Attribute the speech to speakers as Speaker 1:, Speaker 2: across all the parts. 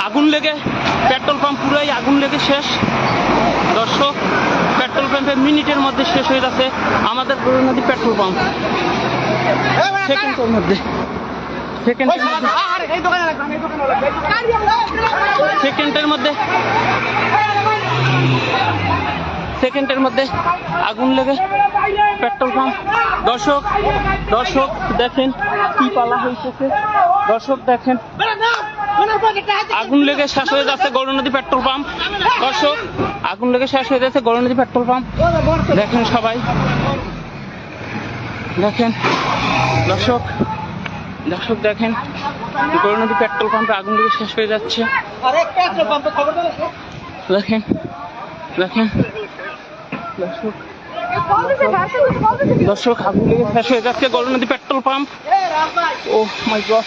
Speaker 1: আগুন লেগে petrol pump পুরাই আগুন লেগে শেষ। দর্শক, পেট্রোল পাম্পে মিনিটের মধ্যে শেষ হয়ে যাচ্ছে আমাদের গৌরনদী পেট্রোল পাম্প। সেকেন্ডের মধ্যে সেকেন্ডের মধ্যে আগুন লেগে পেট্রোল পাম্প। দর্শক দেখেন কি পালা হয়েছে। দর্শক দেখেন আগুন লেগে শেষ হয়ে যাচ্ছে গৌরনদী পেট্রোল পাম্প। দর্শক, আগুন লেগে শেষ হয়ে যাচ্ছে গৌরনদী পেট্রোল পাম্প। দেখেন সবাই দেখেন। দর্শক দেখেন গৌরনদী পেট্রোল পাম্পে আগুন লেগে শেষ হয়ে যাচ্ছে। দেখেন দর্শক আগুন লেগে শেষ হয়ে যাচ্ছে গৌরনদী পেট্রোল পাম্প। ও মাই গড।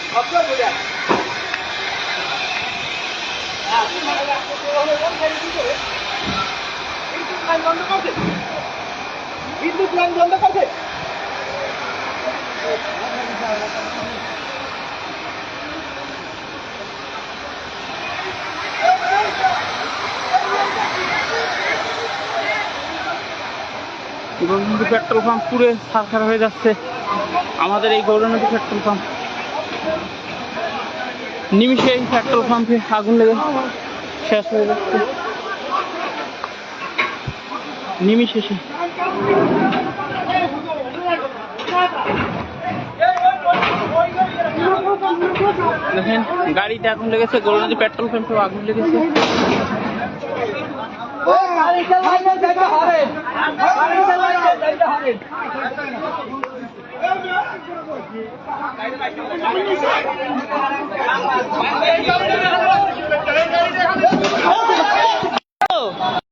Speaker 2: বিদ্যুৎ লাইন বন্ধ করছে।
Speaker 1: গৌরনদী পেট্রোল পাম্প পুরে ছারখার হয়ে যাচ্ছে আমাদের এই গৌরনদী পেট্রোল পাম্প। নিমিষে এই পেট্রোল পাম্পে আগুন লেগে শেষ হয়ে যাচ্ছে নিমিষে। দেখেন গাড়িতে আগুন লেগেছে, গৌরনদী পেট্রোল পাম্পে আগুন লেগেছে।
Speaker 2: হবে